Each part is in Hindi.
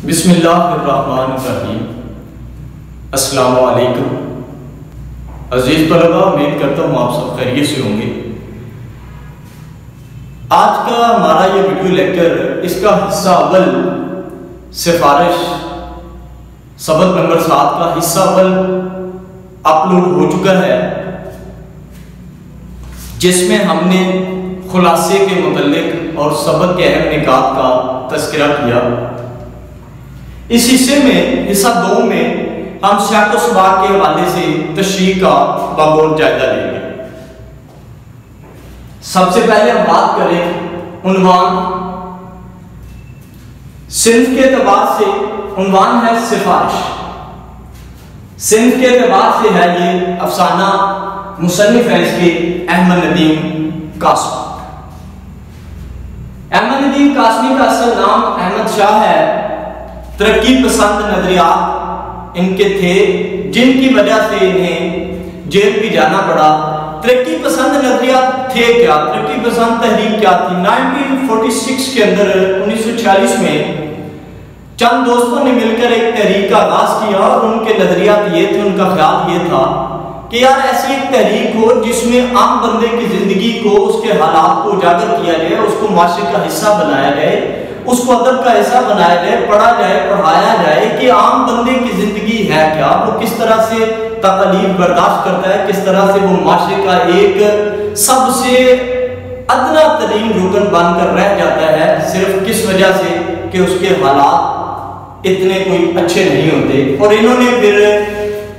बिस्मिल्लाहिर्रहमानिर्रहीम। अस्सलामु अलैकुम अजीज तलबा, उम्मीद करता हूँ आप सब खैरियत से होंगे। आज का हमारा ये वीडियो लेक्चर, इसका हिस्सा अव्वल सिफारिश सबक नंबर 7 का हिस्सा अव्वल अपलोड हो चुका है, जिसमें हमने खुलासे के मुतल्लिक और सबक के अहम निकात का तज़किरा किया। इस हिस्से में, हिस्सा 2 में, हम सियाक़ व सबाक़ के हवाले से तशरीह का बगौर जायजा लेंगे। सबसे पहले हम बात करें उन्वान। सिंफ के एतबार से उन्वान है सिफारिश। सिंफ के एतबार से है ये अफसाना, मुसन्निफ है इसके अहमद नदीम कासमी। अहमद नदीम कासमी का असल नाम अहमद शाह है। तरक्की पसंद नजरियात इनके थे, जिनकी वजह से इन्हें जेल भी जाना पड़ा। तरक्की पसंद नजरियात थे क्या? तरक्की पसंद तहरीक क्या थी? 1946 के अंदर 1946 में चंद दोस्तों ने मिलकर एक तहरीक का आगाज किया और उनके नजरियात ये थे, उनका ख्याल ये था कि यार ऐसी एक तहरीक हो जिसमें आम बंदे की जिंदगी को, उसके हालात को उजागर किया जाए, उसको माशरे का हिस्सा बनाया जाए, उसको अदब का हिस्सा बनाया जाए, पढ़ा जाए, पढ़ाया जाए कि आम बंदे की जिंदगी है क्या, वो किस तरह से तकलीफ बर्दाश्त करता है, किस तरह से वो माशरे का एक सबसे अदना तरीन रुकन बनकर रह जाता है, सिर्फ किस वजह से कि उसके हालात इतने कोई अच्छे नहीं होते। और इन्होंने फिर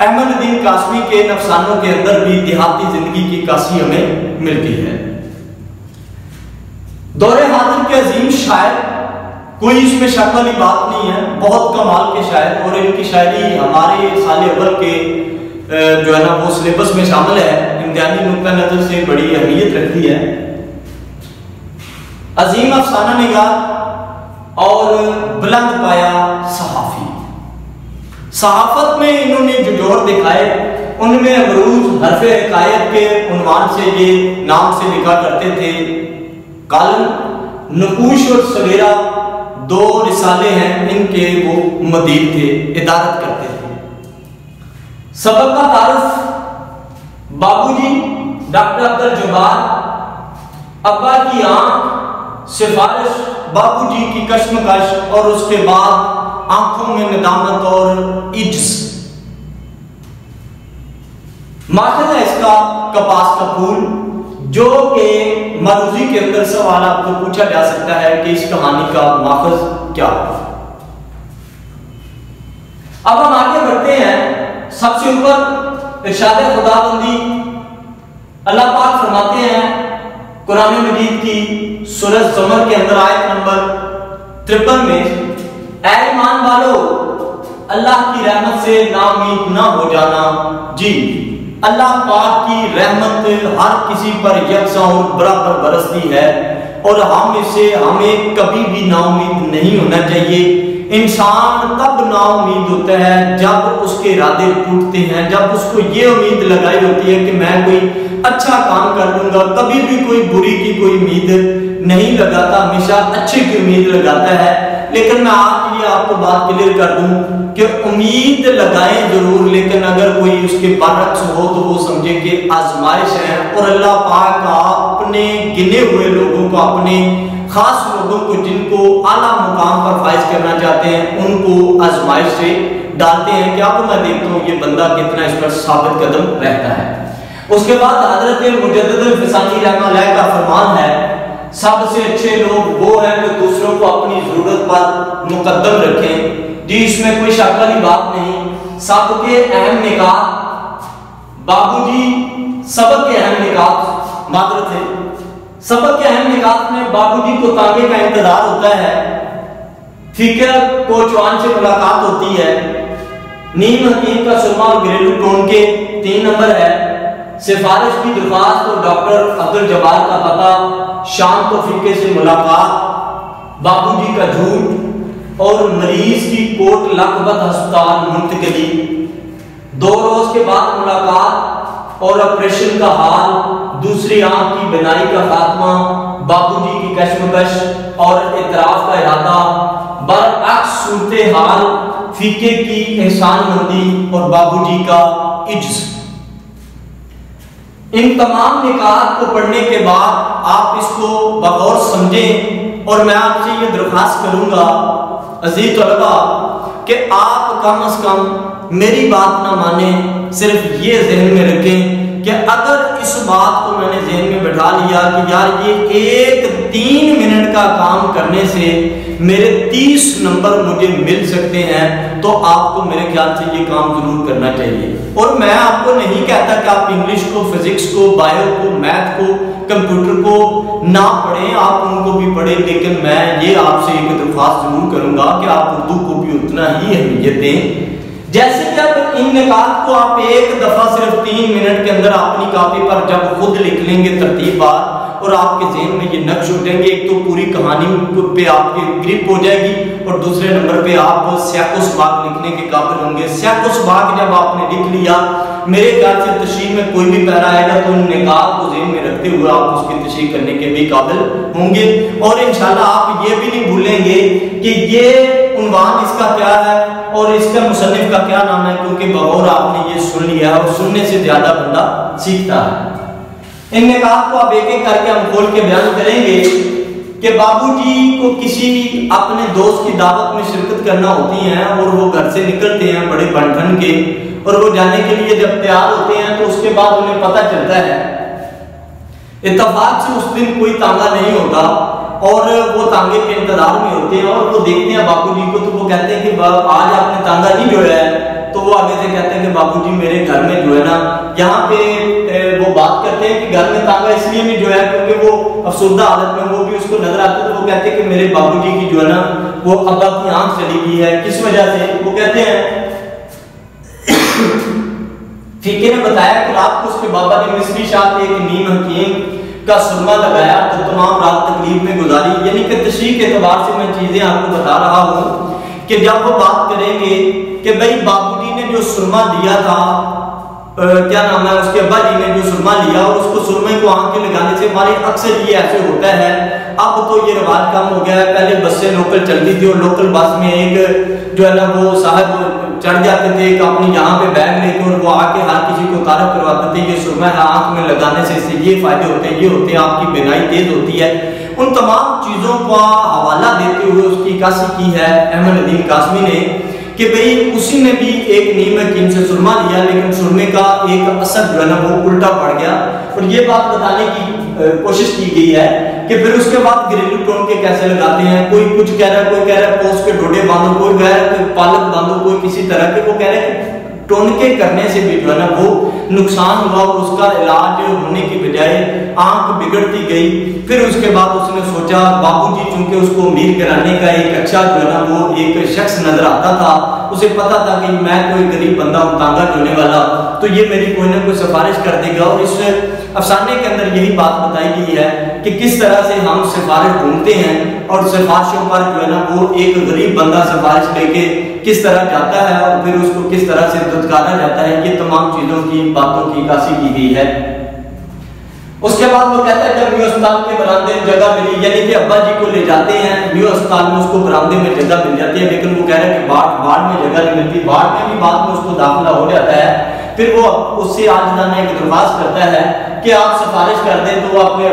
अहमद नदीम कासमी के अफसानों के अंदर भी देहाती जिंदगी की काशी हमें मिलती है। दौरे हाजिर के अजीम शायर, कोई इसमें शक वाली बात नहीं है, बहुत कमाल के शायर, और इनकी शायरी हमारे साल अव्वल के जो है ना वो सिलेबस में शामिल है, इम्तिहानी नुक्ता नजर से बड़ी अहमियत रखती है। अजीम अफसाना निगार और बुलंद पाया सहाफी। सहाफत में इन्होंने जो जोर दिखाए, उनमें अमरूज हरफ हिकायत के उन्वान से, ये नाम से लिखा करते थे। कालम नकूश और सवेरा 2 रिसाले हैं, इनके वो मदीर थे, इदारत करते थे। सबक का तारुफ, बाबूजी डॉक्टर अब्दुल जब्बार, अब्बा की आंख, सिफारिश, बाबूजी की कश्मकश, और उसके बाद आंखों में नदामत और इज्ज। माखज़ है इसका कपास का फूल, जो कि मरूजी के अंदर सवाल आपको पूछा जा सकता है कि इस कहानी का माखज़ क्या है। अब हम आगे बढ़ते हैं। सबसे ऊपर इरशाद खुदाबंदी, अल्लाह पाक फरमाते हैं कुरान मजीद की सूरह ज़मर के अंदर आयत नंबर 53 में, ऐ ईमान वालो, अल्लाह की रहमत से नाउम्मीद ना हो जाना। जी, अल्लाह पाक की रहमत हर किसी पर यकसा और बराबर बरसती है, और हम इससे हमें कभी भी नाउम्मीद नहीं होना चाहिए। इंसान तब नाउम्मीद होता है जब उसके इरादे टूटते हैं, जब उसको ये उम्मीद लगाई होती है कि मैं कोई अच्छा काम कर लूंगा। कभी भी कोई बुरी की कोई उम्मीद नहीं लगाता, हमेशा अच्छे की उम्मीद लगाता है। लेकिन मैं आज ये आपको बात क्लियर कर दूं कि उम्मीद लगाएं जरूर, लेकिन अगर कोई उसके बरअक्स हो तो वो समझे कि आजमाइश है, और अल्लाह पाक अपने गिने हुए लोगों को, अपने खास लोगों को जिनको आला मुकाम पर फाइज करना चाहते हैं, उनको आजमाइश से डालते हैं कि अब मैं देखता हूँ ये बंदा कितना इस पर साबित कदम रहता है। उसके बाद हजरत मुजद्दिद फिसानी रहमतुल्लाह का फरमान है, सबसे अच्छे लोग वो हैं जो दूसरों को अपनी जरूरत पर मुकद्दम रखें। जी, इसमें कोई शक वाली बात नहीं। सबके अहम निकात, बाबूजी सबक के अहम निकात मात्र थे। सबक के अहम निकात में बाबूजी को तांगे का इंतजार होता है, फिक्र कोचवान से मुलाकात होती है, नीम हकीम का सुरमा और घरेलू टोनके 3 नंबर है, सिफारिश की दरख्वास्त और डॉक्टर अब्दुल जब्बार का पता, शाम को फिक्के से मुलाकात, बाबूजी का झूठ और मरीज की कोट लखपत अस्पताल मुंतकिली, 2 रोज के बाद मुलाकात और ऑपरेशन का हाल, दूसरी आंख की बीनाई का खात्मा, बाबूजी की कश्मकश और इतराफ का इरादा, बरअक्स सूरत हाल फीके की एहसानमंदी और बाबूजी का इज्ज। इन तमाम निकात को पढ़ने के बाद आप इसको बगौर समझें और मैं आपसे ये दरख्वास्त करूंगा अजीज तलबा कि आप कम से कम मेरी बात ना माने, सिर्फ ये जहन में रखें कि अगर इस बात को मैंने जहन में बैठा लिया कि यार ये एक 3 मिनट का काम करने से मेरे 30 नंबर मुझे मिल सकते हैं, तो आपको मेरे ख्याल से ये काम जरूर करना चाहिए। और मैं आपको नहीं कहता कि आप इंग्लिश को, फिजिक्स को, बायो को, मैथ को, कंप्यूटर को ना पढ़ें, आप उनको भी पढ़ें, लेकिन मैं ये आपसे एक दरख्वास्त जरूर करूंगा कि आप उर्दू को भी उतना ही अहमियत दें। जैसे कि अब इन निकात को आप एक दफा सिर्फ 3 मिनट के अंदर अपनी कॉपी पर जब खुद लिख लेंगे तरतीबवार और आपके ज़हन में ये नक्श उठेंगे, एक तो पूरी कहानी पे आपकी ग्रिप हो जाएगी और दूसरे नंबर पे आप स्याक़ो-सबाक़ लिखने के काबिल होंगे। स्याक़ो-सबाक़ जब आपने लिख लिया, मेरे ख्याल से तशरीह में कोई भी पैरा आएगा तो उन निकात को ज़हन में रखते हुए आप उसकी तशरीह करने के भी काबिल होंगे। और इंशाल्लाह आप ये भी नहीं भूलेंगे कि ये उन्वान इसका क्या है और इसका मुसन्निफ का क्या नाम है, क्योंकि बगौर आपने ये सुन लिया है और सुनने से ज्यादा बंदा सीखता है। इन निकात को आप एक एक करके हम खोल के बयान करेंगे कि बाबूजी को किसी अपने दोस्त की दावत में शिरकत करना होती है और वो घर से निकलते हैं बड़े बंठन के, और वो जाने के लिए जब तैयार होते हैं तो उसके बाद उन्हें पता चलता है, इत्तफाक से उस दिन कोई तांगा नहीं होता और वो तांगे के इंतजार में होते हैं और वो देखते हैं बाबूजी को, तो वो कहते हैं कि आज आपने तांगा नहीं जोड़ा है। तो वो आगे से कहते हैं कि बाबूजी मेरे घर में जो है ना, यहाँ पे वो बात करते हैं कि घर में तांगा इसलिए नहीं जोड़ा है क्योंकि वो अफसुर्दा हालत में वो भी उसको नजर आते, तो वो कहते हैं कि मेरे बाबूजी की जो है ना वो अब्बा की आंख चली गई है। किस वजह से? वो कहते हैं फीके ने बताया कि रात को उसके बाबा ने मिस्री शाह एक नीम हकीम का सुरमा लगाया तो तमाम रात तकलीफ में गुजारी। यानी कि तशरीह के एतबार से मैं चीजें आपको बता रहा हूँ कि जब वो बात करेंगे कि भाई बाबूजी ने जो सुरमा दिया था, क्या नाम है, उसके अब्बा जी ने जो सुरमा लिया और उसको सुरमे को आंख में लगाने से हमारे अक्सर ये ऐसे होता है, अब तो ये रिवाज कम हो गया है। पहले बसें लोकल चलती थी और लोकल बस में एक जो है ना वो साहब चढ़ जाते थे अपनी यहाँ पे बैग लेके और वो आके हर किसी को तारफ करवाते थे ये सुरमा है, आंख में लगाने से इससे ये फायदे होते हैं, ये होते हैं, आपकी बीनाई तेज होती है। उन तमाम चीजों का हवाला देते हुए उसकी काशी की है अहमद नदीम कासमी ने कि भाई उसी ने भी एक नीम हकीम से सुरमा लिया, लेकिन सुरमे का एक असर जो है ना वो उल्टा पड़ गया। और ये बात बताने की कोशिश की गई है कि फिर उसके बाद घरेलू टोनके कैसे लगाते हैं, कोई कुछ कह रहा है, कोई कह रहा है पोस्ट के डोडे बांधो, कोई कह रहा है पालक बांधो, कोई किसी तरह के, वो कह रहे हैं टोनके करने से भी जो है ना वो नुकसान हुआ और उसका इलाज होने की बजाय आंख बिगड़ती गई। फिर उसके बाद उसने सोचा, बाबूजी चूंकि उसको अमीर कराने का एक अच्छा जो है ना वो एक शख्स नजर आता था, उसे पता था कि मैं कोई गरीब बंदा हूं, तांगा जोड़ने वाला, तो ये मेरी कोई ना कोई सिफारिश कर देगा। और इस अफसाने के अंदर यही बात बताई गई है कि किस तरह से हम सिफारिश ढूंढते हैं और सिफारिशों पर जो है ना वो एक गरीब बंदा सिफारिश लेके किस तरह जाता है और फिर उसको किस तरह से दुत्कारा जाता है। ये तमाम चीजों की बातों की काशी की गई है। उसके बाद वो कहता है जब न्यू अस्पताल के बरामदे में जगह मिली, यानी कि अब्बा जी को ले जाते हैं न्यू अस्पताल में, उसको बरामदे में जगह मिल जाती है, लेकिन वो कह रहे हैं कि वार्ड में जगह नहीं मिलती। वार्ड में भी बाद में उसको दाखिला हो जाता है। फिर वो उससे आजिज़ाना एक दरख्वास्त करता है कि आप सिफारिश कर दें, तो वो अपने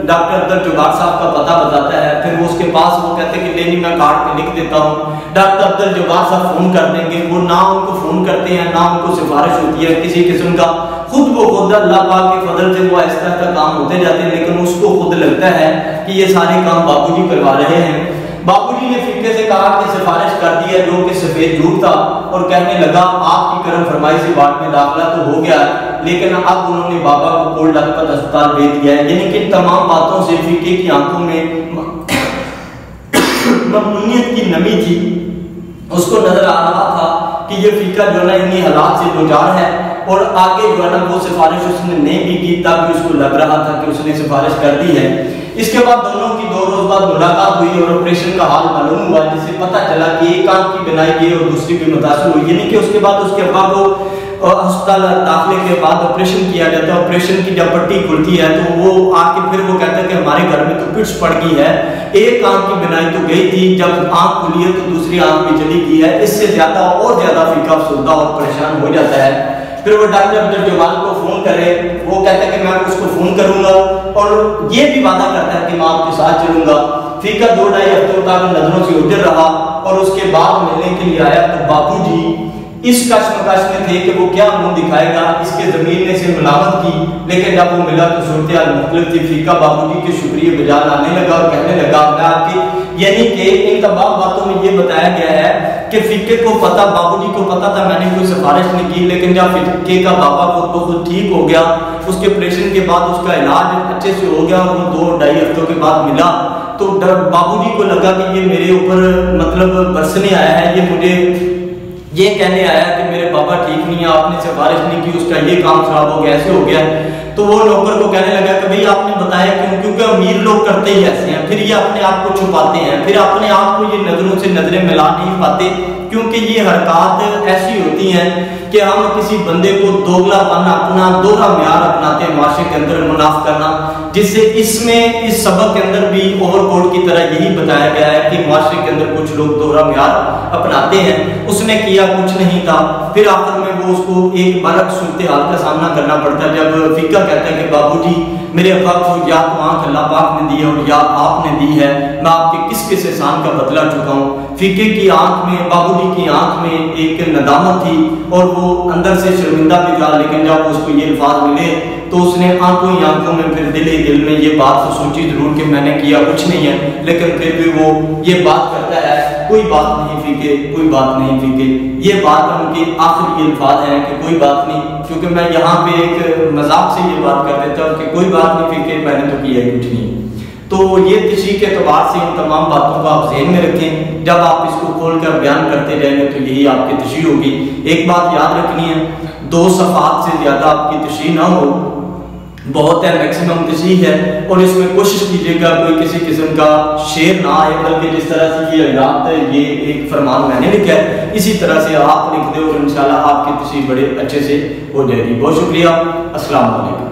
डॉक्टर अब्दुल जब्बार साहब का पता बताता है। फिर वो उसके पास वो कहते हैं कि नहीं मैं कार्ड पे लिख देता हूँ, डॉक्टर अब्दुल जब्बार साहब फोन कर देंगे। वो ना उनको फोन करते हैं ना उनको सिफारिश होती है किसी किस्म का, खुद अल्लाह पाक के फजल से वो आहिस्ता आहिस्ता काम होते जाते हैं, लेकिन उसको खुद लगता है कि ये सारे काम बाबूजी करवा रहे हैं। बाबूजी ने फिक्के से कहा कि सिफारिश कर दी है, जो कि सफेद झूठ था, और कहने लगा आपकी करम फरमाई से वार्ड में दाखिला तो हो गया, लेकिन अब उन्होंने बाबा को कोल्ड लखपत अस्पताल भेज दिया है। यानी कि तमाम बातों से फिक्के की आंखों में ममनूनियत की नमी थी। उसको नजर आ रहा था कि ये फिक्का जो है ना इन्हीं हालात से गुजार है, और आगे जो है ना वो सिफारिश उसने नहीं भी की, तब भी उसको लग रहा था कि उसने सिफारिश कर दी है। इसके बाद दोनों की 2 रोज बाद मुलाकात हुई और ऑपरेशन का हाल मालूम हुआ, जिससे पता चला कि एक आंख की बिनाई की और दूसरी भी मुतासर हुई। यानी कि उसके बाद उसके अब्बा को अस्पताल दाखिले के बाद ऑपरेशन किया जाता है। ऑपरेशन की जब पट्टी खुलती है तो वो आके फिर वो कहता है कि हमारे घर में तो पिट्स पड़ गई है, एक आंख की बिनाई तो गई थी, जब आंख खुली है तो दूसरी आंख भी चली गई है। इससे ज्यादा और ज्यादा फीका अफसरदा और परेशान हो जाता है। फिर वो डॉक्टर अब्दुल जमाल को फोन करे, वो कहता है कि मैं उसको फोन करूंगा और ये भी वादा करता है कि मैं आपके साथ चलूंगा। फीका 2-2.5 हफ्तों तक नजरों से उतर रहा और उसके बाद मिलने के लिए आया तो बाबूजी इस कश्मकश में थे कि वो क्या मुंह दिखाएगा। इसके जमीन ने से मुलामत की, लेकिन जब वो मिला तो सूरत हाल मुख्तलिफ थी। फीका बाबूजी के शुक्रिया बजाय आने लगा और कहने लगा मैं आपकी, यानी कि इन तमाम बातों में ये बताया गया है कि फीके को पता, बाबूजी को पता था मैंने कोई सिफारिश नहीं की, लेकिन जब फीके का बाबा खुद ठीक हो गया, उसके ऑपरेशन के बाद उसका इलाज अच्छे से हो गया और वो 2-2.5 हफ्तों के बाद मिला तो बाबूजी को लगा कि ये मेरे ऊपर मतलब बरसने आया है, ये मुझे ये कहने आया कि मेरे बाबा ठीक नहीं है, आपने सिफारिश नहीं की, उसका ये काम खराब हो गया, ऐसे हो गया। तो वो नौकर को कहने लगा कि भाई आपने बताया क्यों? क्योंकि अमीर लोग करते ही ऐसे हैं, फिर ये अपने आप को छुपाते हैं, फिर अपने आप को ये नजरों से नजरें मिला नहीं पाते, क्योंकि ये हरकत ऐसी होती हैं कि हम किसी बंदे को दोगलापन अपना दोहरा म्यार अपनाते हैं माशरे के अंदर मुनाफ करना, जिससे इसमें इस सबक के अंदर भी ओवरकोट की तरह यही बताया गया है कि माशरे के अंदर कुछ लोग दोहरा म्यार अपनाते हैं। उसने किया कुछ नहीं था, फिर आखिर में वो उसको एक बरक सूरत हाल का सामना करना पड़ता है। जब फीका कहता है कि बाबूजी मेरे अब्बा को या तो आंख अल्लाह पाक ने दी है और या आपने दी है, मैं आपके किस किस एहसान का बदला चुकाऊं। फीके की आंख में, बाबूजी की आंख में एक नदामत थी और वो अंदर से शर्मिंदा भी था, लेकिन जब उसको ये अल्फाज मिले तो उसने आंखों ही आंखों में फिर दिल ही दिल में ये बात तो सोची जरूर कि मैंने किया कुछ नहीं है, लेकिन फिर भी वो ये बात करता है कोई बात नहीं फीके, कोई बात नहीं फीके। ये बात उनके आखिरी अल्फाज हैं कि कोई बात नहीं, क्योंकि मैं यहाँ पे एक मजाक से ये बात कर देता हूँ कि कोई बात नहीं फीके, मैंने तो किया कुछ नहीं। तो ये तशरीह के एतबार से इन तमाम बातों को आप ज़हन में रखें। जब आप इसको खोलकर बयान करते रहेंगे तो यही आपकी तशरीह होगी। एक बात याद रखनी है, 2 सफ़हात से ज़्यादा आपकी तशरीह ना हो, बहुत है मैक्सिमम तशरीह है, और इसमें कोशिश कीजिएगा कोई किसी किस्म का शेर ना आए, बल्कि जिस तरह से ये हयात है, ये एक फरमान मैंने लिखा है, इसी तरह से आप लिख दो और इंशाल्लाह आपकी तशरीह बड़े अच्छे से हो जाएगी। बहुत शुक्रिया। अस्सलाम वालेकुम।